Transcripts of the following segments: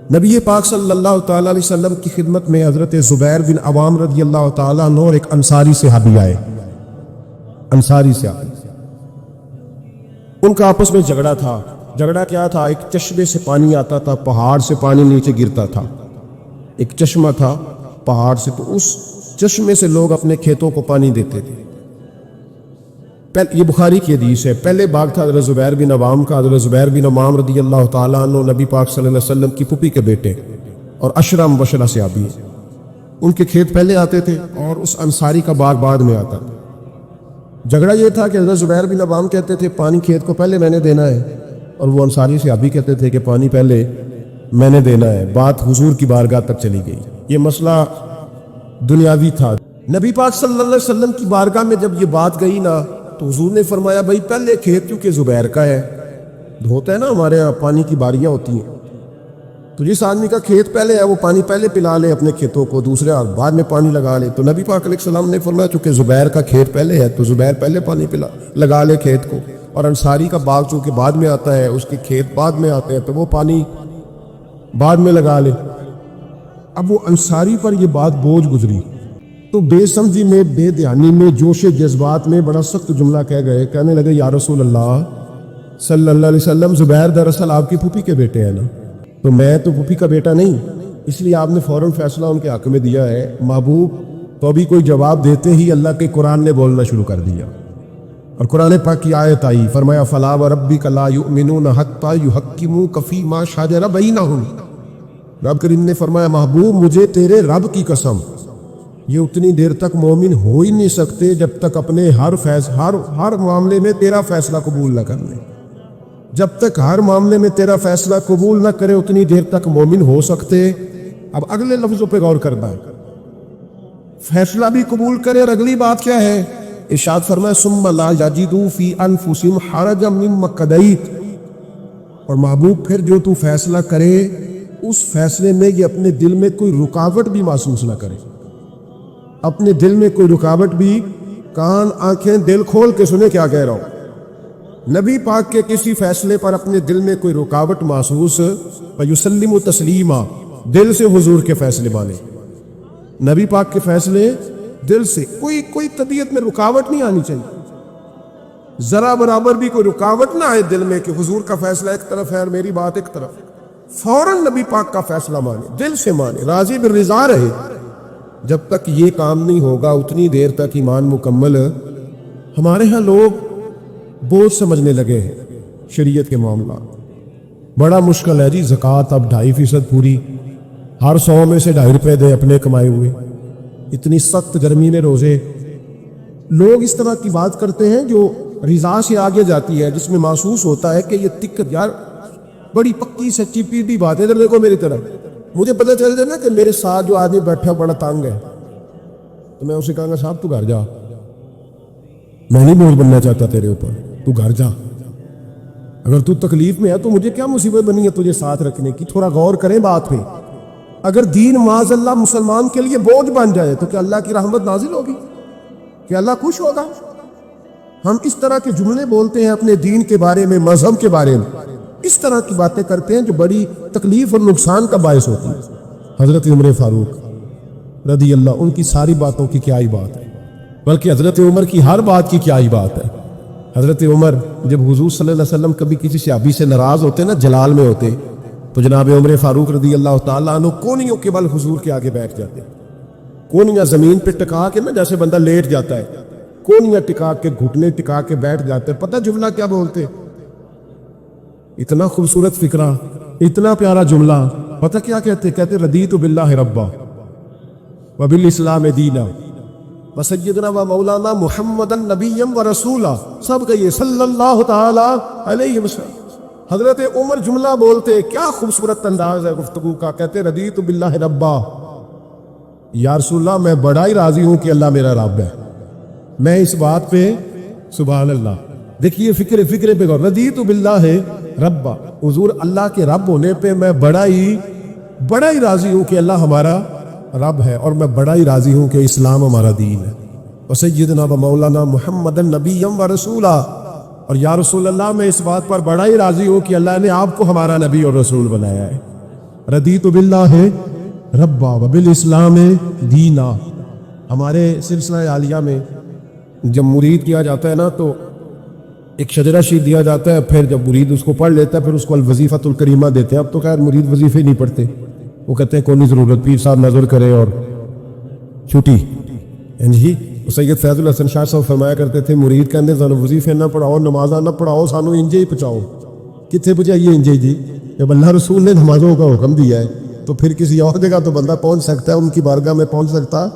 نبی پاک صلی اللہ تعالیٰ علیہ وسلم کی خدمت میں حضرت زبیر بن عوام رضی اللہ تعالیٰ عنہ اور ایک انصاری صحابی آئے. انصاری صحابی، ان کا آپس میں جھگڑا تھا. جھگڑا کیا تھا؟ ایک چشمے سے پانی آتا تھا، پہاڑ سے پانی نیچے گرتا تھا. ایک چشمہ تھا پہاڑ سے، تو اس چشمے سے لوگ اپنے کھیتوں کو پانی دیتے تھے. یہ بخاری کی حدیث ہے. پہلے باغ تھا حضرت زبیر بن عوام کا. حضرت زبیر بن عوام رضی اللہ تعالیٰ عنہ نبی پاک صلی اللہ علیہ وسلم کی پھوپھی کے بیٹے اور عشرہ مبشرہ صحابی ہیں. ان کے کھیت پہلے آتے تھے اور اس انصاری کا باغ بعد میں آتا تھا. جھگڑا یہ تھا کہ حضرت زبیر بن عوام کہتے تھے پانی کھیت کو پہلے میں نے دینا ہے، اور وہ انصاری صحابی کہتے تھے کہ پانی پہلے میں نے دینا ہے. بات حضور کی بارگاہ تک چلی گئی. یہ مسئلہ دنیاوی تھا. نبی پاک صلی اللہ علیہ وسلم کی بارگاہ میں جب یہ بات گئی نا، تو حضور نے فرمایا بھائی پہلے کھیت کیونکہ زبیر کا ہے. ہوتا ہے نا ہمارے یہاں پانی کی باریاں ہوتی ہیں، تو جس آدمی کا کھیت پہلے ہے وہ پانی پہلے پلا لے اپنے کھیتوں کو، دوسرے بعد میں پانی لگا لے. تو نبی پاک علیہ السلام نے فرمایا چونکہ زبیر کا کھیت پہلے ہے تو زبیر پہلے پانی لگا لے کھیت کو، اور انصاری کا باغ چونکہ بعد میں آتا ہے، اس کے کھیت بعد میں آتے ہیں، تو وہ پانی بعد میں لگا لے. اب وہ انصاری پر یہ بات بوجھ گزری تو بے سمجھی میں، بے دھیانی میں، جوش جذبات میں بڑا سخت جملہ کہہ گئے. کہنے لگے یا رسول اللہ صلی اللہ علیہ وسلم، زبیر دراصل آپ کی پھوپھی کے بیٹے ہیں نا، تو میں تو پھوپھی کا بیٹا نہیں، اس لیے آپ نے فوراً فیصلہ ان کے حق میں دیا ہے. محبوب تو ابھی کوئی جواب دیتے ہی اللہ کے قرآن نے بولنا شروع کر دیا، اور قرآن پاک کی آیت آئی. فرمایا فلا وربک لا یؤمنون حتی یحکموک فیما شجر بینہم. رب کریم نے فرمایا محبوب مجھے تیرے رب کی قسم، یہ اتنی دیر تک مومن ہو ہی نہیں سکتے جب تک اپنے ہر معاملے میں تیرا فیصلہ قبول نہ کر لیں. جب تک ہر معاملے میں تیرا فیصلہ قبول نہ کرے اتنی دیر تک مومن ہو سکتے. اب اگلے لفظوں پہ غور کرنا ہے، فیصلہ بھی قبول کرے، اور اگلی بات کیا ہے؟ ارشاد فرمایا ثم لا یجدوا فی انفسہم حرجا مما قضیت. اور محبوب پھر جو تو فیصلہ کرے اس فیصلے میں یہ اپنے دل میں کوئی رکاوٹ بھی محسوس نہ کرے. اپنے دل میں کوئی رکاوٹ بھی، کان آنکھیں دل کھول کے سنے کیا کہہ رہا ہوں. نبی پاک کے کسی فیصلے پر اپنے دل میں کوئی رکاوٹ محسوس، وَيُسَلِّمُ تسلیما، دل سے حضور کے فیصلے مانے. نبی پاک کے فیصلے دل سے، کوئی طبیعت میں رکاوٹ نہیں آنی چاہیے، ذرا برابر بھی کوئی رکاوٹ نہ آئے دل میں کہ حضور کا فیصلہ ایک طرف ہے اور میری بات ایک طرف. فوراً نبی پاک کا فیصلہ مانے، دل سے مانے، راضی بالرضا رہے. جب تک یہ کام نہیں ہوگا اتنی دیر تک ایمان مکمل. ہمارے ہاں لوگ بوجھ سمجھنے لگے ہیں شریعت کے معاملات. بڑا مشکل ہے جی. زکوٰۃ اب 2.5% پوری، ہر 100 میں سے 2.5 روپے دے اپنے کمائے ہوئے. اتنی سخت گرمی میں روزے. لوگ اس طرح کی بات کرتے ہیں جو رضا سے آگے جاتی ہے، جس میں محسوس ہوتا ہے کہ یہ تکت، یار بڑی پکی سچی پیڑھی بات ہے. ادھر دیکھو میری طرف، مجھے پتہ چل جائے نا کہ میرے ساتھ جو آدمی بیٹھا بڑا تنگ ہے، تو میں اسے کہوں گا صاحب تو گھر جا، میں نہیں بوجھ بننا چاہتا تیرے اوپر، تو گھر جا. اگر تو تکلیف میں ہے تو مجھے کیا مصیبت بنی ہے تجھے ساتھ رکھنے کی. تھوڑا غور کریں بات پہ. اگر دین معاذ اللہ مسلمان کے لیے بوجھ بن جائے تو کیا اللہ کی رحمت نازل ہوگی؟ کیا اللہ خوش ہوگا؟ ہم اس طرح کے جملے بولتے ہیں اپنے دین کے بارے میں، مذہب کے بارے میں، اس طرح کی باتیں کرتے ہیں جو بڑی تکلیف اور نقصان کا باعث ہوتی ہے. حضرت عمر فاروق رضی اللہ، ان کی ساری باتوں کی کیا ہی بات ہے، بلکہ حضرت عمر کی ہر بات کی کیا ہی بات ہے. حضرت عمر جب حضور صلی اللہ علیہ وسلم کبھی کسی صحابی سے ناراض ہوتے نا، جلال میں ہوتے، تو جناب عمر فاروق رضی اللہ تعالیٰ عنہ کونیوں کے بل حضور کے آگے بیٹھ جاتے. کونیاں زمین پہ ٹکا کے نا، جیسے بندہ لیٹ جاتا ہے، کونیاں ٹکا کے، گھٹنے ٹکا کے بیٹھ جاتے. پتہ جملہ کیا بولتے؟ اتنا خوبصورت فکرہ، اتنا پیارا جملہ. پتہ کیا کہتے؟ کہتے رضیت باللہ ربا وبالاسلام دینا وسیدنا و مولانا محمد نبی و رسولہ. سب کہیے صلی اللہ تعالی علیہ وسلم. حضرت عمر جملہ بولتے، کیا خوبصورت انداز ہے گفتگو کا. کہتے رضیت باللہ ربا، یا رسول اللہ میں بڑا ہی راضی ہوں کہ اللہ میرا رب ہے. میں اس بات پہ سبحان اللہ. دیکھیے فکر پہ غور. رضیت باللہ ربا، حضور اللہ کے رب ہونے پہ میں بڑا ہی راضی ہوں کہ اللہ ہمارا رب ہے، اور میں بڑا ہی راضی ہوں کہ اسلام ہمارا دین ہے. وسیدنا و مولانا محمد نبی و رسولہ، اور یا رسول اللہ میں اس بات پر بڑا ہی راضی ہوں کہ اللہ نے آپ کو ہمارا نبی اور رسول بنایا ہے. ردیت باللہ ربا وبالاسلام دینا. ہمارے سلسلہ عالیہ میں جب مرید کیا جاتا ہے نا تو ایک شجرہ شریف دیا جاتا ہے، پھر جب مرید اس کو پڑھ لیتا ہے پھر اس کو الوظیفۃ الکریمہ دیتے ہیں. اب تو خیر مرید وظیفے نہیں پڑھتے، وہ کہتے ہیں کوئی نہیں ضرورت، پیر صاحب نظر کرے اور چھٹی. جی سید فیض الحسن شاہ صاحب فرمایا کرتے تھے مرید کہتے ہیں سانو وظیفے نہ پڑھاؤ، نمازاں نہ پڑھاؤ، سانو انجے ہی پہنچاؤ. کتنے پہنچائیے انجے جی؟ جب اللہ رسول نے نمازوں کا حکم دیا ہے تو پھر کسی اور جگہ تو بندہ پہنچ سکتا ہے، ان کی بارگاہ میں پہنچ سکتا.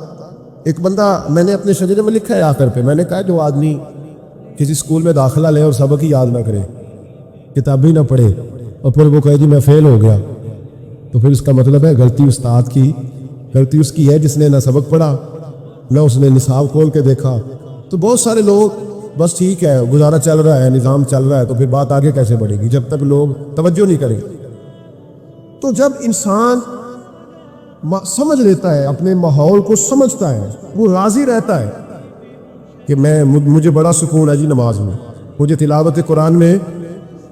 ایک بندہ میں نے اپنے شجرے میں لکھا ہے آخر پہ، میں نے کہا جو آدمی کسی اسکول میں داخلہ لے اور سبق ہی یاد نہ کرے، کتاب ہی نہ پڑھے، اور پھر وہ کہے جی میں فیل ہو گیا، تو پھر اس کا مطلب ہے غلطی استاد کی، غلطی اس کی ہے جس نے نہ سبق پڑھا نہ اس نے نصاب کھول کے دیکھا. تو بہت سارے لوگ بس ٹھیک ہے گزارا چل رہا ہے، نظام چل رہا ہے، تو پھر بات آگے کیسے بڑھے گی جب تک لوگ توجہ نہیں کریں. تو جب انسان سمجھ لیتا ہے، اپنے ماحول کو سمجھتا ہے، وہ راضی رہتا ہے کہ مجھے بڑا سکون ہے جی نماز میں، مجھے تلاوت قرآن میں.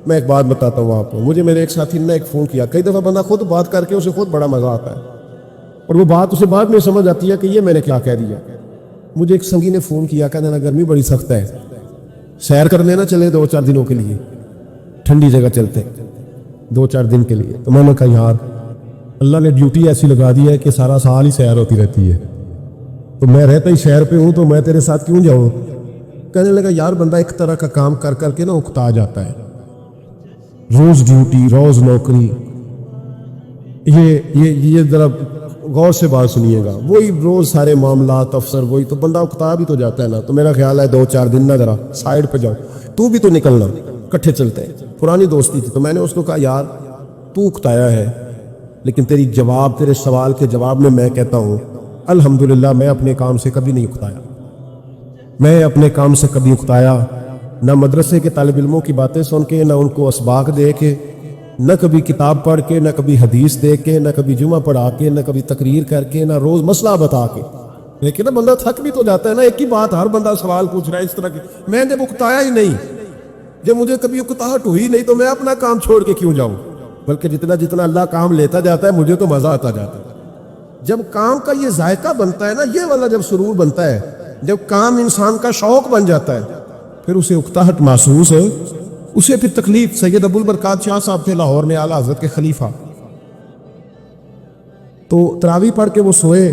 میں ایک بات بتاتا ہوں آپ کو، مجھے میرے ایک ساتھی نے ایک فون کیا، کئی دفعہ بندہ خود بات کر کے اسے خود بڑا مزہ آتا ہے اور وہ بات اسے بعد میں سمجھ آتی ہے کہ یہ میں نے کیا کہہ دیا. مجھے ایک سنگی نے فون کیا، کہنے لگا گرمی بڑی سخت ہے، سیر کرنے نہ چلے 2-4 دنوں کے لیے، ٹھنڈی جگہ چلتے 2-4 دن کے لیے. تو میں نے کہا یار اللہ نے ڈیوٹی ایسی لگا دی ہے کہ سارا سال ہی سیر ہوتی رہتی ہے، تو میں رہتا ہی شہر پہ ہوں، تو میں تیرے ساتھ کیوں جاؤں. کہنے لگا یار بندہ ایک طرح کا کام کر کر کے نا اکتا جاتا ہے، روز ڈیوٹی روز نوکری. یہ ذرا غور سے بات سنیے گا، وہی روز سارے معاملات افسر وہی، تو بندہ اکتا بھی تو جاتا ہے نا. تو میرا خیال ہے 2-4 دن نہ ذرا سائڈ پہ جاؤ، تو بھی تو نکلنا، کٹھے چلتے ہیں. پرانی دوستی تھی. تو میں نے اس کو کہا یار تو اکتایا ہے، لیکن تیرے سوال کے جواب میں کہتا ہوں الحمدللہ میں اپنے کام سے کبھی نہیں اکتایا. میں اپنے کام سے کبھی اکتایا نہ مدرسے کے طالب علموں کی باتیں سن کے، نہ ان کو اسباق دے کے، نہ کبھی کتاب پڑھ کے، نہ کبھی حدیث دے کے، نہ کبھی جمعہ پڑھا کے، نہ کبھی تقریر کر کے، نہ روز مسئلہ بتا کے. لیکن نا بندہ تھک بھی تو جاتا ہے نا، ایک ہی بات ہر بندہ سوال پوچھ رہا ہے اس طرح کی. میں جب اکتایا ہی نہیں، جب مجھے کبھی اکتاہٹ ہوئی نہیں، تو میں اپنا کام چھوڑ کے کیوں جاؤں. بلکہ جتنا اللہ کام لیتا جاتا ہے مجھے تو مزہ آتا جاتا ہے. جب کام کا یہ ذائقہ بنتا ہے نا، یہ والا جب سرور بنتا ہے، جب کام انسان کا شوق بن جاتا ہے، پھر اسے اکتاہٹ محسوس ہے، اسے پھر تکلیف. سید ابو البرکات شاہ صاحب تھے لاہور میں، اعلیٰ حضرت کے خلیفہ. تو تراویح پڑھ کے وہ سوئے،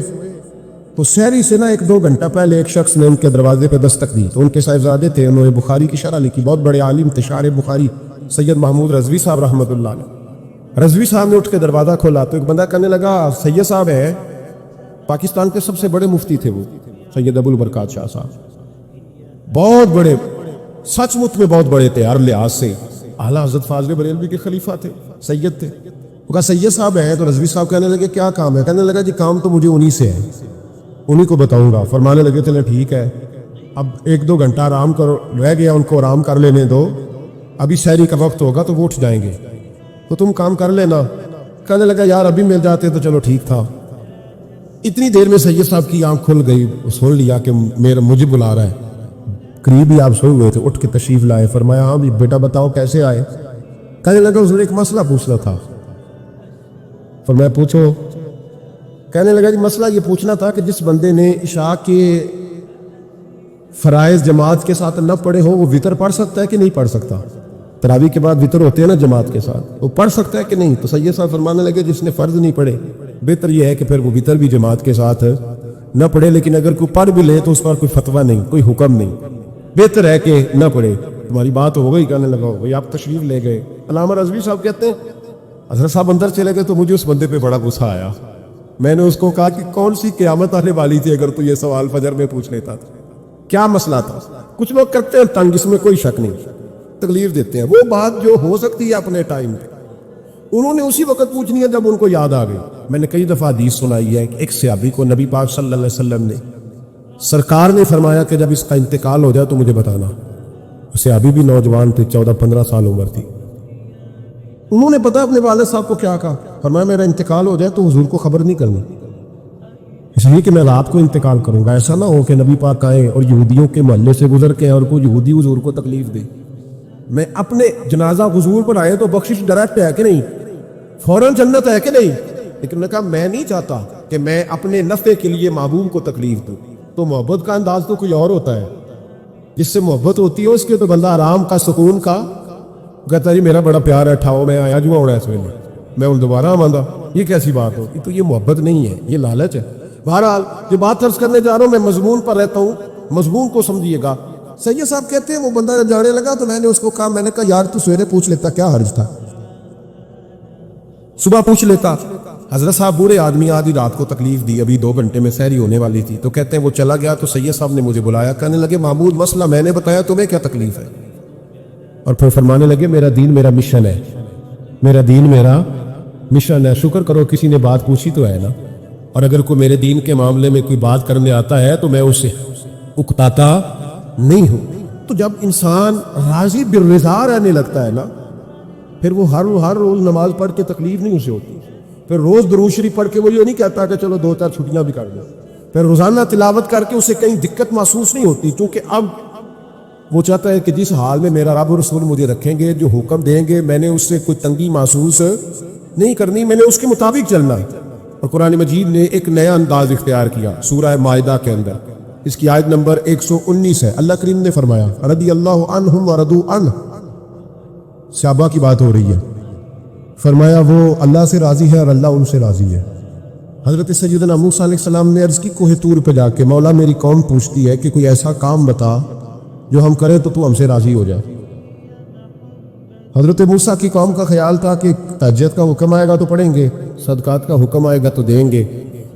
تو سحری سے نا 1-2 گھنٹہ پہلے ایک شخص نے ان کے دروازے پہ دستک دی. تو ان کے صاحبزادے تھے، انہوں نے بخاری کی شرح لکھی، بہت بڑے عالم انتشار بخاری سید محمود رضوی صاحب رحمۃ اللہ علیہ. رضوی صاحب نے اٹھ کے دروازہ کھولا تو ایک بندہ کہنے لگا سید صاحب ہے، پاکستان کے سب سے بڑے مفتی تھے وہ سید ابو البرکات شاہ صاحب، بہت بڑے، سچ مچ میں بہت بڑے تھے ہر لحاظ سے. اعلیٰ حضرت فاضل بریلوی کے خلیفہ تھے، سید تھے. وہ کہا سید صاحب ہے. تو رضوی صاحب کہنے لگے کیا کام ہے؟ کہنے لگا جی کام تو مجھے انہی سے ہے، انہی کو بتاؤں گا. فرمانے لگے چلے ٹھیک ہے، اب 1-2 گھنٹہ آرام کرو، رہ گیا ان کو آرام کر لینے دو، ابھی سحری کا وقت ہوگا تو وہ اٹھ جائیں گے، تو تم کام کر لینا. کہنے لگا یار ابھی مل جاتے تو چلو ٹھیک تھا. اتنی دیر میں سید صاحب کی آنکھ کھل گئی، سن لیا کہ مجھے بلا رہا ہے. قریب ہی آپ سوئے ہوئے تھے، اٹھ کے تشریف لائے. فرمایا ہاں بیٹا بتاؤ کیسے آئے؟ کہنے لگا اس نے ایک مسئلہ پوچھنا تھا. فرمایا پوچھو. کہنے لگا جی مسئلہ یہ پوچھنا تھا کہ جس بندے نے عشاء کے فرائض جماعت کے ساتھ نہ پڑھے ہو، وہ وتر پڑھ سکتا ہے کہ نہیں پڑھ سکتا؟ تراویح کے بعد وتر ہوتے ہیں نا جماعت کے ساتھ، وہ پڑھ سکتا ہے کہ نہیں؟ تو سید صاحب فرمانے لگے جس نے فرض نہیں پڑھے، بہتر یہ ہے کہ پھر وہ وتر بھی جماعت کے ساتھ نہ پڑھے. لیکن اگر کوئی پڑھ بھی لے تو اس پر کوئی فتویٰ نہیں، کوئی حکم نہیں، بہتر ہے کہ نہ پڑھے. تمہاری بات ہو گئی. کہنے لگا بھائی آپ تشریف لے گئے. علامہ رضوی صاحب کہتے ہیں حضرت صاحب اندر چلے گئے تو مجھے اس بندے پہ بڑا غصہ آیا. میں نے اس کو کہا کہ کون سی قیامت آنے والی تھی اگر تو یہ سوال فجر میں پوچھ لیتا تھا؟ کیا مسئلہ تھا؟ کچھ لوگ کرتے ہیں تنگ، اس میں کوئی شک نہیں، تکلیف دیتے ہیں. وہ بات جو ہو سکتی ہے اپنے ٹائم پہ انہوں نے اسی وقت پوچھنی ہے جب ان کو یاد آ گئی. میں نے کئی دفعہ حدیث سنائی ہے کہ ایک صحابی کو نبی پاک صلی اللہ علیہ وسلم نے، سرکار نے فرمایا کہ جب اس کا انتقال ہو جائے تو مجھے بتانا. صحابی بھی نوجوان تھے، 14-15 سال عمر تھی. انہوں نے پتا اپنے والد صاحب کو کیا کہا؟ فرمایا میرا انتقال ہو جائے تو حضور کو خبر نہیں کرنی، اس لیے کہ میں رات کو انتقال کروں گا. ایسا نہ ہو کہ نبی پاک آئیں اور یہودیوں کے محلے سے گزر کے اور کوئی یہودی حضور کو تکلیف دے. میں اپنے جنازہ حضور پر آئے تو بخشش ڈائریکٹ ہے کہ نہیں؟ فوراً جنت ہے کہ نہیں؟ لیکن نے کہا میں نہیں چاہتا کہ میں اپنے نفع کے لیے محبوب کو تکلیف دوں. تو محبت کا انداز تو کوئی اور ہوتا ہے. جس سے محبت ہوتی ہے اس کے تو بندہ آرام کا سکون کا کہتا جی میرا بڑا پیار ہے ٹھاؤ میں آیا جو ہونا ہے اس ویلے میں ان دوبارہ آماندہ. یہ کیسی بات ہوتی؟ تو یہ محبت نہیں ہے, یہ لالچ ہے. بہرحال جو بات عرض کرنے جا رہا ہوں میں مضمون پر رہتا ہوں, مضمون کو سمجھیے گا. سید صاحب کہتے ہیں وہ بندہ جب جانے لگا تو میں نے اس کو کہا, میں نے کہا یار تو سویرے پوچھ لیتا کیا حرج تھا, صبح پوچھ لیتا. حضرت صاحب بوڑھے آدمی آدھی رات کو تکلیف دی, ابھی 2 گھنٹے میں سحری ہونے والی تھی. تو کہتے ہیں وہ چلا گیا تو سید صاحب نے مجھے بلایا, کہنے لگے محمود مسئلہ میں نے بتایا تمہیں کیا تکلیف ہے؟ اور پھر فرمانے لگے میرا دین میرا مشن ہے, میرا دین میرا مشن ہے. شکر کرو کسی نے بات پوچھی تو ہے نا. اور اگر کوئی میرے دین کے معاملے میں کوئی بات کرنے آتا ہے تو میں اسے اکتاتا نہیں ہوں. تو جب انسان راضی بالرضا رہنے لگتا ہے نا, پھر وہ ہر روز نماز پڑھ کے تکلیف نہیں اسے ہوتی. پھر روز درود شریف پڑھ کے وہ یہ نہیں کہتا کہ چلو 2-4 چھٹیاں بھی کر دیں. پھر روزانہ تلاوت کر کے اسے کہیں دقت محسوس نہیں ہوتی, کیونکہ اب وہ چاہتا ہے کہ جس حال میں میرا رب رسول مجھے رکھیں گے, جو حکم دیں گے, میں نے اس سے کوئی تنگی محسوس نہیں کرنی, میں نے اس کے مطابق چلنا. اور قرآن مجید نے ایک نیا انداز اختیار کیا سورہ مائدہ کے اندر. اس کی آیت نمبر 119 ہے. اللہ کریم نے فرمایا رضی اللہ عنہم ورضوا عنہ, صحابہ کی بات ہو رہی ہے. فرمایا وہ اللہ سے راضی ہے اور اللہ ان سے راضی ہے. حضرت سیدنا موسیٰ علیہ السلام نے عرض کی کوہ طور پہ جا کے, مولا میری قوم پوچھتی ہے کہ کوئی ایسا کام بتا جو ہم کریں تو ہم سے راضی ہو جائے. حضرت موسیٰ کی قوم کا خیال تھا کہ تہجد کا حکم آئے گا تو پڑھیں گے, صدقات کا حکم آئے گا تو دیں گے,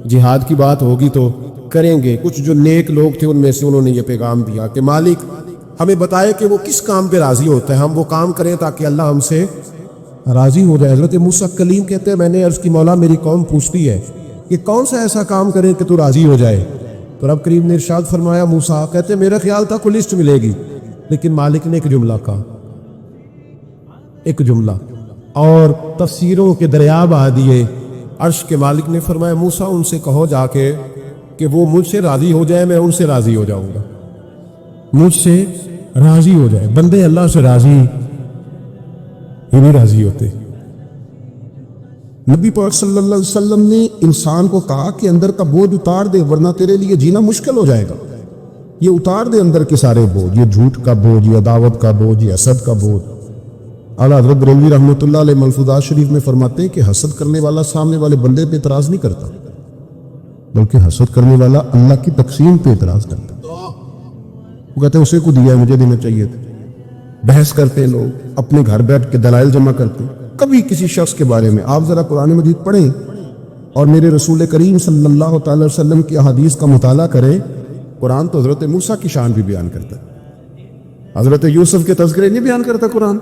جہاد کی بات ہوگی تو کریں گے. کچھ جو نیک لوگ تھے ان میں سے انہوں نے یہ پیغام دیا کہ مالک ہمیں بتائے کہ وہ کس کام پہ راضی ہوتا ہے, ہم وہ کام کریں تاکہ اللہ ہم سے راضی ہو جائے. حضرت موسیٰ کلیم کہتے ہیں میں نے عرض کی مولا میری قوم پوچھتی ہے کہ کون سا ایسا کام کرے کہ تو راضی ہو جائے. تو رب کریم نے ارشاد فرمایا موسیٰ کہتے میرا خیال تھا کوئی لسٹ ملے گی, لیکن مالک نے ایک جملہ کہا, ایک جملہ, اور تفسیروں کے دریا بہا دیے. عرش کے مالک نے فرمایا موسیٰ ان سے کہو جا کے کہ وہ مجھ سے راضی ہو جائے, میں ان سے راضی ہو جاؤں گا. مجھ سے راضی ہو جائے. بندے اللہ سے راضی ہی نہیں راضی ہوتے. نبی پاک صلی اللہ علیہ وسلم نے انسان کو کہا کہ اندر کا بوجھ اتار دے ورنہ تیرے لیے جینا مشکل ہو جائے گا. یہ اتار دے اندر کے سارے بوجھ, یہ جھوٹ کا بوجھ, یہ عداوت کا بوجھ, یہ حسد کا بوجھ. اعلیٰ حضرت بریلوی رحمۃ اللہ علیہ ملفوظات شریف میں فرماتے ہیں کہ حسد کرنے والا سامنے والے بندے پہ اعتراض نہیں کرتا, بلکہ حسد کرنے والا اللہ کی تقسیم پہ اعتراض کرتا. وہ کہتے ہیں اسے کو دیا ہے مجھے دینا چاہیے تھا. بحث کرتے ہیں لوگ, اپنے گھر بیٹھ کے دلائل جمع کرتے ہیں. کبھی کسی شخص کے بارے میں آپ ذرا قرآن مجید پڑھیں اور میرے رسول کریم صلی اللہ تعالی وسلم کی احادیث کا مطالعہ کریں. قرآن تو حضرت موسیٰ کی شان بھی بیان کرتا ہے, حضرت یوسف کے تذکرے نہیں بیان کرتا قرآن,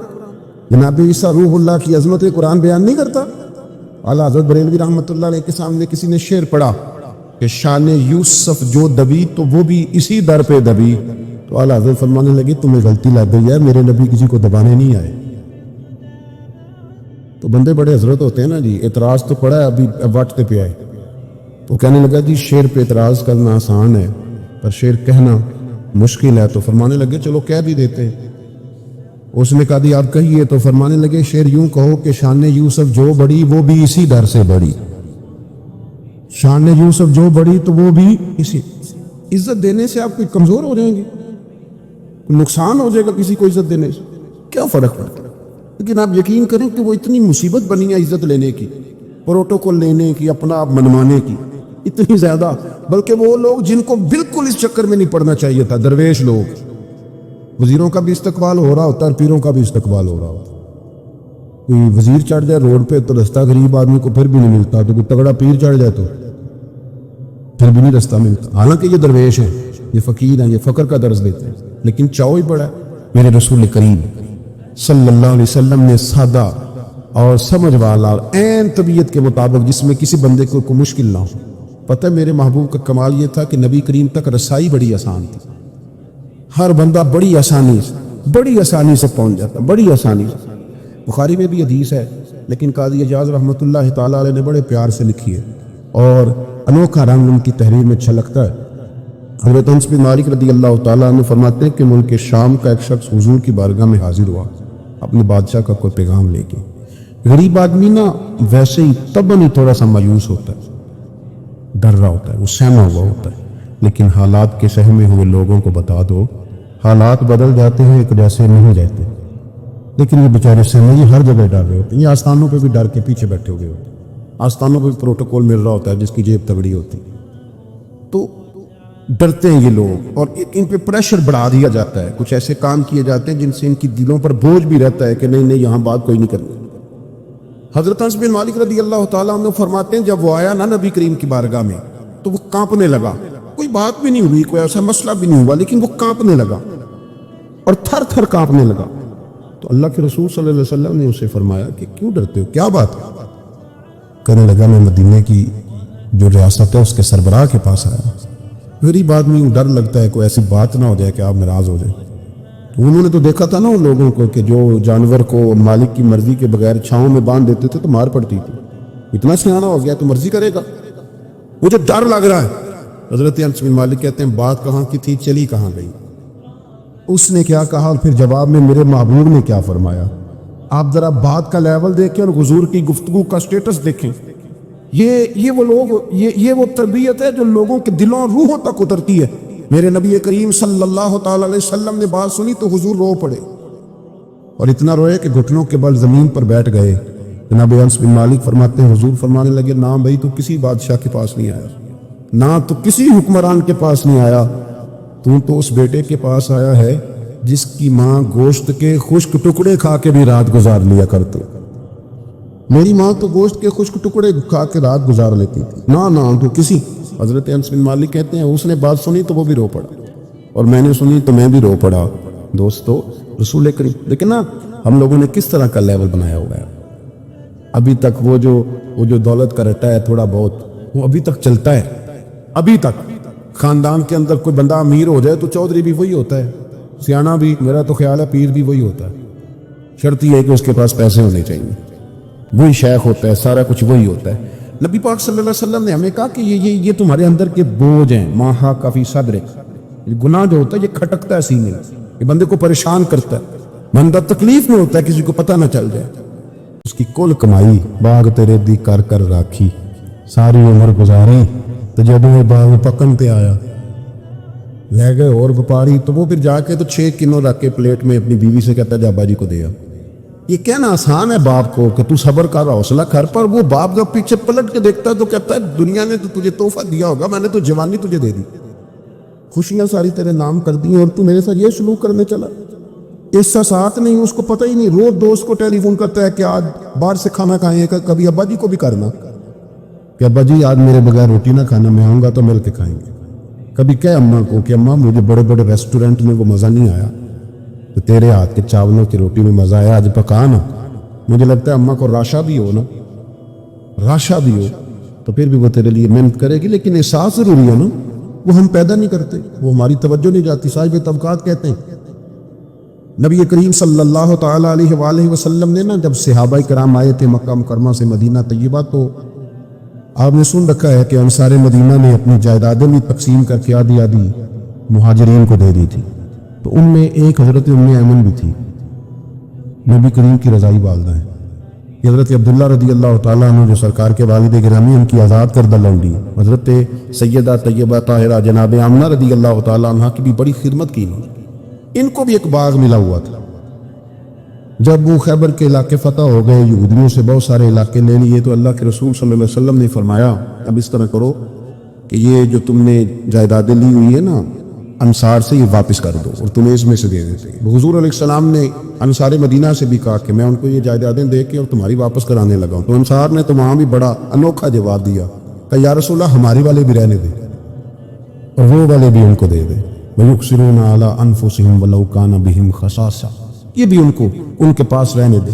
جناب عیسیٰ روح اللہ کی عظمت قرآن بیان نہیں کرتا. اعلیٰ حضرت بریلوی رحمۃ اللہ علیہ کے سامنے کسی نے شعر پڑھا کہ شان یوسف جو دبی تو وہ بھی اسی در پہ دبی. تو اعلیٰ حضرت فرمانے لگی تمہیں غلطی لگ گئی ہے, میرے نبی کسی کو دبانے نہیں آئے. تو بندے بڑے حضرت ہوتے ہیں نا جی, اعتراض تو پڑا ہے ابھی وٹ پہ آئے. تو کہنے لگا جی شعر پہ اعتراض کرنا آسان ہے پر شعر کہنا مشکل ہے. تو فرمانے لگے چلو کہہ بھی دیتے ہیں. اس نے کہا دی آپ کہیے. تو فرمانے لگے شعر یوں کہو کہ شان یوسف جو بڑی وہ بھی اسی در سے بڑی. شان یوسف جو بڑی تو وہ بھی اسی. عزت دینے سے آپ کوئی کمزور ہو جائیں گے, نقصان ہو جائے گا کسی کو عزت دینے سے, کیا فرق پڑتا ہے. لیکن آپ یقین کریں کہ وہ اتنی مصیبت بنی ہے عزت لینے کی, پروٹوکول لینے کی, اپنا آپ منوانے کی, اتنی زیادہ. بلکہ وہ لوگ جن کو بالکل اس چکر میں نہیں پڑنا چاہیے تھا, درویش لوگ, وزیروں کا بھی استقبال ہو رہا ہوتا ہے اور پیروں کا بھی استقبال ہو رہا ہوتا ہے. کوئی وزیر چڑھ جائے روڈ پہ تو رستہ غریب آدمی کو پھر بھی نہیں ملتا, تو کوئی تگڑا پیر چڑھ جائے تو پھر بھی نہیں رستہ ملتا. حالانکہ یہ درویش ہیں, یہ فقیر ہیں, یہ فقر کا درس دیتے ہیں, لیکن چاؤ ہی بڑا ہے. میرے رسول کریم صلی اللہ علیہ وسلم نے سادہ اور سمجھ والا اور عین طبیعت کے مطابق جس میں کسی بندے کو کوئی مشکل نہ ہو. پتہ ہے میرے محبوب کا کمال یہ تھا کہ نبی کریم تک رسائی بڑی آسان تھی. ہر بندہ بڑی آسانی سے پہنچ جاتا, بڑی آسانی سے. بخاری میں بھی حدیث ہے, لیکن قاضی اجاز رحمۃ اللہ تعالیٰ علیہ نے بڑے پیار سے لکھی ہے اور انوکھا رنگ ان کی تحریر میں چھلکتا ہے. حضرت انس بن مالک رضی اللہ تعالیٰ عنہ فرماتے ہیں کہ ملک شام کا ایک شخص حضور کی بارگاہ میں حاضر ہوا اپنے بادشاہ کا کوئی پیغام لے کے. غریب آدمی نا ویسے ہی طبعاً ہی تھوڑا سا مایوس ہوتا ہے، ڈر رہا ہوتا ہے، وہ سہما ہوا ہوتا ہے، لیکن حالات کے سہمے ہوئے لوگوں کو بتا دو حالات بدل جاتے ہیں، ایک جیسے نہیں رہتے۔ لیکن یہ بیچارے سہمے یہ ہر جگہ ڈر رہے ہوتے ہیں، یہ آستانوں پہ بھی ڈر کے پیچھے بیٹھے ہوئے ہوتے ہیں، آستانوں پہ بھی پروٹوکول مل رہا ہوتا ہے جس کی جیب تگڑی ہوتی، تو ڈرتے ہیں یہ لوگ، اور ان پہ پریشر بڑھا دیا جاتا ہے، کچھ ایسے کام کیے جاتے ہیں جن سے ان کی دلوں پر بوجھ بھی رہتا ہے کہ نہیں نہیں یہاں بات کوئی نہیں کرنی۔ حضرت انس بن مالک رضی اللہ تعالیٰ عنہ فرماتے ہیں جب وہ آیا نا نبی کریم کی بارگاہ میں تو وہ کانپنے لگا، کوئی بات بھی نہیں ہوئی، کوئی ایسا مسئلہ بھی نہیں ہوا، لیکن وہ کانپنے لگا اور تھر تھر کانپنے لگا۔ تو اللہ کے رسول صلی اللہ علیہ وسلم نے اسے فرمایا کہ کیوں ڈرتے ہو، کیا بات ہے؟ کہنے لگا میں مدینے کی جو ریاست ہے اس کے سربراہ کے پاس آیا، غریب آدمی ڈر لگتا ہے کوئی ایسی بات نہ ہو جائے کہ آپ ناراض ہو جائیں۔ انہوں نے تو دیکھا تھا نا ان لوگوں کو کہ جو جانور کو مالک کی مرضی کے بغیر چھاؤں میں باندھ دیتے تھے تو مار پڑتی تھی، اتنا سیانا ہو گیا تو مرضی کرے گا، مجھے ڈر لگ رہا ہے۔ حضرت انس بن مالک کہتے ہیں بات کہاں کی تھی، چلی کہاں گئی؟ اس نے کیا کہا، پھر جواب میں میرے محبوب نے کیا فرمایا؟ آپ ذرا بات کا لیول دیکھیں اور حضور کی گفتگو کا سٹیٹس دیکھیں۔ یہ وہ لوگ، یہ وہ تربیت ہے جو لوگوں کے دلوں اور روحوں تک اترتی ہے۔ میرے نبی کریم صلی اللہ تعالی علیہ وسلم نے بات سنی تو حضور رو پڑے، اور اتنا روئے کہ گھٹنوں کے بل زمین پر بیٹھ گئے۔ جناب انس بن مالک فرماتے ہیں حضور فرمانے لگے نہ بھائی تو کسی بادشاہ کے پاس نہیں آیا، نہ تو کسی حکمران کے پاس نہیں آیا، تو اس بیٹے کے پاس آیا ہے جس کی ماں گوشت کے خشک ٹکڑے کھا کے بھی رات گزار لیا کرتے۔ میری ماں تو گوشت کے خشک ٹکڑے کھا کے رات گزار لیتی تھی، نہ تو کسی۔ حضرت انس بن مالک کہتے ہیں اس نے بات سنی تو وہ بھی رو پڑا، اور میں نے سنی تو میں بھی رو پڑا۔ دوستو رسول کریم لیکن نا ہم لوگوں نے کس طرح کا لیول بنایا ہوا ہے، ابھی تک وہ جو دولت کا رٹا ہے تھوڑا بہت وہ ابھی تک چلتا ہے۔ ابھی تک خاندان کے اندر کوئی بندہ امیر ہو جائے تو چودھری بھی وہی ہوتا ہے، سیانا بھی، میرا تو خیال ہے پیر بھی وہی ہوتا ہے، شرط یہ ہے کہ اس کے پاس پیسے ہونے چاہیے، وہی شیخ ہوتا ہے، سارا کچھ وہی ہوتا ہے۔ نبی پاک صلی اللہ علیہ وسلم نے ہمیں کہا کہ یہ تمہارے اندر کے بوجھ ہیں، ماہا کافی صدر، گناہ جو ہوتا ہے یہ کھٹکتا ہے سینے میں، یہ بندے کو پریشان کرتا ہے، بندہ تکلیف میں ہوتا ہے کسی کو پتہ نہ چل جائے۔ اس کی کل کمائی باغ تیرے دی کر کر راکھی، ساری عمر گزاری تو جب وہ باغ پکن تے آیا لے گئے اور وپاری، تو وہ پھر جا کے تو 6 کلو رکھ کے پلیٹ میں اپنی بیوی سے کہتا ہے جا باجی کو دے آ۔ یہ کہنا آسان ہے باپ کو کہ تو صبر کر، حوصلہ کر، پر وہ باپ جب پیچھے پلٹ کے دیکھتا ہے تو کہتا ہے دنیا نے تو تجھے تحفہ دیا ہوگا، میں نے تو جوانی تجھے دے دی، خوشیاں ساری تیرے نام کر دی اور تو میرے ساتھ یہ سلوک کرنے چلا۔ اس کا ساتھ نہیں، اس کو پتہ ہی نہیں، روز دوست کو ٹیلی فون کرتا ہے کہ آج باہر سے کھانا کھائیں، کبھی ابا جی کو بھی کرنا کہ ابا جی آج میرے بغیر روٹی نہ کھانا، میں آؤں گا تو مل کے کھائیں گے۔ کبھی کہ اماں کو کہ اماں مجھے بڑے بڑے ریسٹورنٹ میں وہ مزہ نہیں آیا، تو تیرے ہاتھ کے چاولوں کی روٹی میں مزہ آیا، آج پکا نا۔ مجھے لگتا ہے اماں کو راشا بھی ہو نا، راشا بھی ہو تو پھر بھی وہ تیرے لیے محنت کرے گی، لیکن احساس ضروری ہے نا، وہ ہم پیدا نہیں کرتے، وہ ہماری توجہ نہیں جاتی۔ صاحب طبقات کہتے ہیں نبی کریم صلی اللہ تعالی علیہ وآلہ وسلم نے نا جب صحابہ کرام آئے تھے مکہ مکرمہ سے مدینہ طیبہ، تو آپ نے سن رکھا ہے کہ انصار مدینہ نے اپنی جائیدادیں بھی تقسیم کر کے آدھی آدھی مہاجرین کو دے دی تھی، تو ان میں ایک حضرت ام ایمن بھی تھی، نبی کریم کی رضائی والدہ ہیں۔ یہ حضرت عبداللہ رضی اللہ تعالیٰ عنہ جو سرکار کے والد گرامی ان کی آزاد کردہ لونڈی، حضرت سیدہ طیبہ طاہرہ جناب آمنہ رضی اللہ تعالیٰ عنہ کی بھی بڑی خدمت کی، ان کو بھی ایک باغ ملا ہوا تھا۔ جب وہ خیبر کے علاقے فتح ہو گئے، یہودیوں سے بہت سارے علاقے لے لیے، تو اللہ کے رسول صلی اللہ علیہ وسلم نے فرمایا اب اس طرح کرو کہ یہ جو تم نے جائیدادیں لی ہوئی ہے نا انصار سے، یہ واپس کر دو اور تمہیں اس میں سے دے دیتے ہیں۔ حضور علیہ السلام نے انصار مدینہ سے بھی کہا کہ میں ان کو یہ جائیدادیں دے کے اور تمہاری واپس کرانے لگا ہوں، تو انصار نے تو وہاں بھی بڑا انوکھا جواب دیا کہ یا رسول اللہ ہماری والے بھی رہنے دے اور وہ والے بھی ان کو دے دے، وَيُؤْثِرُونَ عَلَىٰ أَنفُسِهِمْ وَلَوْ كَانَ بِهِمْ خَصَاصَةٌ، یہ بھی ان کے پاس رہنے دے۔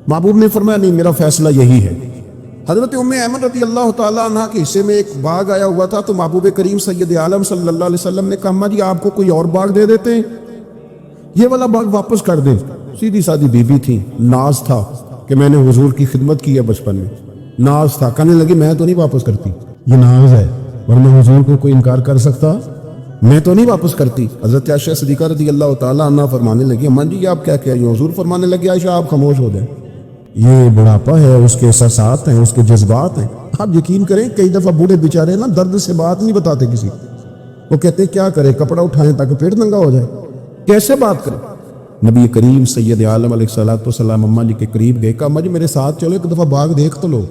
محبوب نے فرمایا نہیں، میرا فیصلہ یہی ہے۔ حضرت ام ایمن رضی اللہ تعالیٰ عنہ کے حصے میں ایک باغ آیا ہوا تھا، تو محبوب کریم سید عالم صلی اللہ علیہ وسلم نے کہا اماں جی آپ کو کوئی اور باغ دے دیتے ہیں، یہ والا باغ واپس کر دیں۔ سیدھی سادی بیوی تھی، ناز تھا کہ میں نے حضور کی خدمت کی ہے بچپن میں، ناز تھا، کہنے لگی میں تو نہیں واپس کرتی، یہ ناز ہے، ورنہ حضور کو کوئی انکار کر سکتا، میں تو نہیں واپس کرتی۔ حضرت عائشہ صدیقہ رضی اللہ تعالیٰ عنہ فرمانے لگی اماں جی آپ کیا کہہ رہی ہیں؟ حضور فرمانے لگے عائشہ آپ خاموش ہو جائیں، یہ بڑھاپا ہے، اس کے احساسات ہیں، اس کے جذبات ہیں. آپ یقین کریں کئی دفعہ بوڑھے بیچارے نا درد سے بات نہیں بتاتے کسی کو. وہ کہتے ہیں کیا کرے، کپڑا اٹھائیں تاکہ پیٹ ننگا ہو جائے، کیسے بات کریں. نبی کریم سید عالم علیہ الصلوۃ والسلام اماں جی کے قریب گئے، کہا اماں جی میرے ساتھ چلو، ایک دفعہ باغ دیکھ تو لو.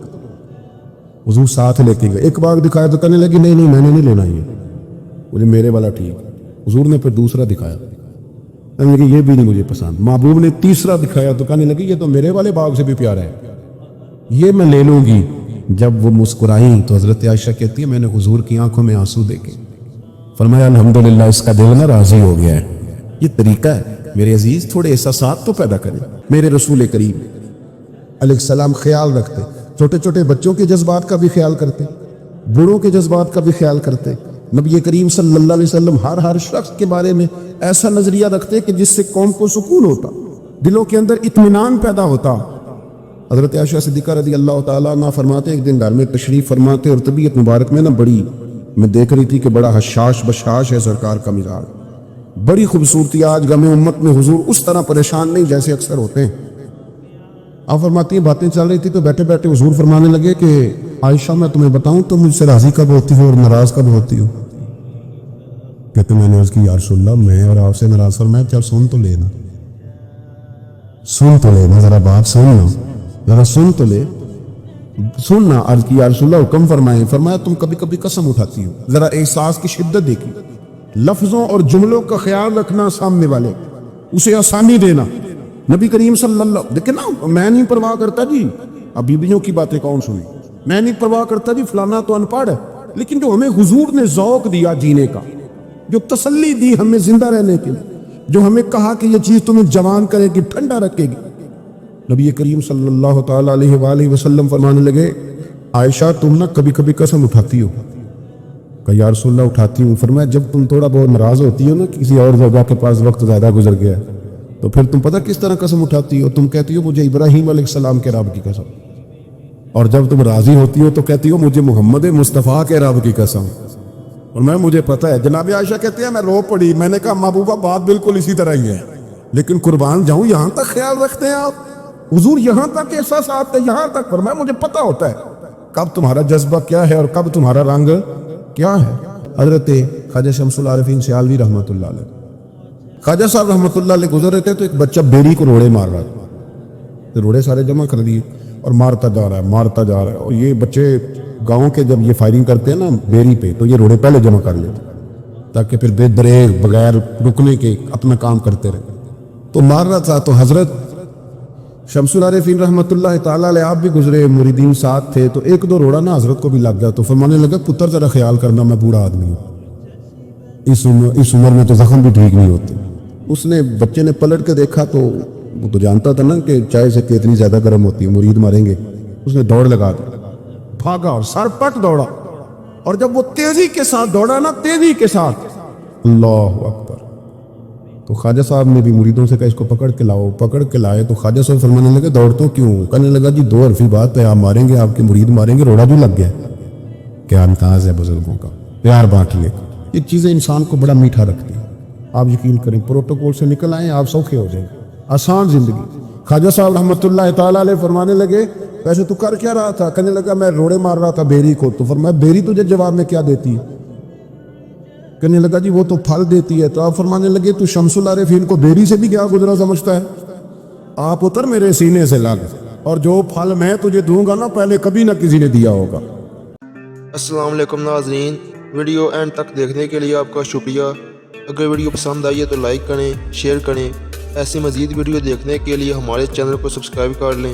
حضور ساتھ لے کے گئے، ایک باغ دکھایا تو کہنے لگی نہیں میں نے نہیں لینا، یہ مجھے میرے والا ٹھیک. حضور نے پھر دوسرا دکھایا، کہنے لگی یہ بھی نہیں مجھے پسند. محبوب نے تیسرا دکھایا تو کہنے لگی یہ تو میرے والے باغ سے بھی پیارا ہے، یہ میں لے لوں گی. جب وہ مسکرائیں تو حضرت عائشہ کہتی ہے میں نے حضور کی آنکھوں میں آنسو دیکھے، فرمایا الحمدللہ اس کا دل نہ راضی ہو گیا ہے. یہ طریقہ ہے میرے عزیز، تھوڑے احساسات تو پیدا کریں. میرے رسول کریم علیہ السلام خیال رکھتے، چھوٹے چھوٹے بچوں کے جذبات کا بھی خیال کرتے، بوڑھوں کے جذبات کا بھی خیال کرتے. نبی کریم صلی اللہ علیہ وسلم ہر شخص کے بارے میں ایسا نظریہ رکھتے کہ جس سے قوم کو سکون ہوتا، دلوں کے اندر اطمینان پیدا ہوتا. حضرت عائشہ صدیقہ رضی اللہ تعالیٰ عنہ فرماتے ایک دن گھر میں تشریف فرماتے اور طبیعت مبارک میں بڑی میں دیکھ رہی تھی کہ بڑا حشاش بشاش ہے سرکار کا مزاج، بڑی خوبصورتی. آج غم امت میں حضور اس طرح پریشان نہیں جیسے اکثر ہوتے ہیں. آپ فرماتی ہیں باتیں چل رہی تھی تو بیٹھے بیٹھے حضور فرمانے لگے کہ عائشہ میں تمہیں بتاؤں تو مجھ سے راضی کب ہوتی ہو اور ناراض کب ہوتی ہو. کہتے میں نے عرض کی یا رسول اللہ میں اور آپ سے ناراض. فرمایا چل سن تو لینا ذرا بات سننا، ذرا سن تو لے، سننا. عرض کی یا رسول اللہ حکم فرمائیں. فرمایا تم کبھی کبھی قسم اٹھاتی ہو. ذرا احساس کی شدت دیکھی، لفظوں اور جملوں کا خیال رکھنا، سامنے والے اسے آسانی دینا. نبی کریم صلی اللہ دیکھیں نا، میں نہیں پرواہ کرتا جی اب بیویوں کی باتیں کون سنی، میں نہیں پرواہ کرتا جی فلانا تو ان پڑھ ہے، لیکن جو ہمیں حضور نے ذوق دیا جینے کا، جو تسلی دی ہمیں زندہ رہنے کے لیے، جو ہمیں کہا کہ یہ چیز تمہیں جوان کرے گی، ٹھنڈا رکھے گی. نبی کریم صلی اللہ تعالیٰ علیہ وآلہ وسلم فرمانے لگے عائشہ تم نہ کبھی کبھی قسم اٹھاتی ہو. کہا یا رسول اللہ اٹھاتی ہوں. فرمایا جب تم تھوڑا بہت ناراض ہوتی ہو نا، کسی اور جگہ کے پاس وقت زیادہ گزر گیا تو پھر تم پتہ کس طرح قسم اٹھاتی ہو، تم کہتی ہو مجھے ابراہیم علیہ السلام کے رب کی قسم، اور جب تم راضی ہوتی ہو تو کہتی ہو مجھے محمد مصطفیٰ کے رب کی قسم. اور میں مجھے پتہ ہے. جناب عائشہ کہتے ہیں میں رو پڑی. میں نے کہا محبوبہ بات بالکل اسی طرح ہی ہے، لیکن قربان جاؤں یہاں تک خیال رکھتے ہیں آپ، حضور یہاں تک احساسات ہے، یہاں تک. فرمایا مجھے پتہ ہوتا ہے کب تمہارا جذبہ کیا ہے اور کب تمہارا رنگ کیا ہے. حضرت خواجہ شمس العارفین سیالوی رحمۃ اللہ علیہ، خواجہ صاحب رحمۃ اللہ علیہ گزر رہے تھے تو ایک بچہ بیری کو روڑے مار رہا تھا. روڑے سارے جمع کر دیے اور مارتا جا رہا ہے. اور یہ بچے گاؤں کے جب یہ فائرنگ کرتے ہیں نا بیری پہ تو یہ روڑے پہلے جمع کر لیتے تاکہ پھر بے بریک بغیر رکنے کے اپنا کام کرتے رہے. تو مار رہا تھا. تو حضرت شمس العارفین رحمۃ اللہ تعالیٰ علیہ آپ بھی گزرے، مریدین ساتھ تھے، تو ایک دو روڑا نا حضرت کو بھی لگ گیا. تو فرمانے لگا پتر ذرا خیال کرنا میں بوڑھا آدمی ہوں، اس عمر میں تو زخم بھی ٹھیک نہیں ہوتے. اس نے بچے نے پلٹ کے دیکھا تو وہ تو جانتا تھا نا کہ چائے سے اتنی زیادہ گرم ہوتی ہے، مرید ماریں گے. اس نے دوڑ لگا دی، بھاگا اور سر پٹ دوڑا. اور جب وہ تیزی کے ساتھ دوڑا نا، تیزی کے ساتھ، اللہ اکبر، تو خواجہ صاحب نے بھی مریدوں سے کہا اس کو پکڑ کے لاؤ. پکڑ کے لائے تو خواجہ صاحب فرمانے لگے دوڑ تو کیوں؟ کہنے لگا جی دو حرفی بات ہے، آپ ماریں گے، آپ کے مرید ماریں گے، روڑا بھی لگ گیا. کیا انداز ہے بزرگوں کا، پیار بانٹنے کا. یہ چیزیں انسان کو بڑا میٹھا رکھتی ہیں. آپ یقین کریں پروٹوکول سے نکل آئیں آپ سوکھے ہو جائیں، آسان زندگی. خواجہ صاحب رحمۃ اللہ تعالیٰ علیہ فرمانے لگے ویسے تو کر کیا رہا تھا؟ کہنے لگا میں روڑے مار رہا تھا بیری کو. تو فرمایا بیری تجھے جواب میں کیا دیتی ہے؟ کہنے لگا جی وہ تو پھل دیتی ہے. تو آپ فرمانے لگے تو شمس العارفین کو بیری سے بھی کیا گزرا سمجھتا ہے؟ آپ اتر میرے سینے سے لگ، اور جو پھل میں تجھے دوں گا نا پہلے کبھی نہ کسی نے دیا ہوگا. السلام علیکم ناظرین، ویڈیو اینڈ تک دیکھنے کے لیے آپ کا شکریہ. اگر ویڈیو پسند آئی ہے تو لائک کریں، شیئر کریں. ایسی مزید ویڈیو دیکھنے کے لیے ہمارے چینل کو سبسکرائب کر لیں.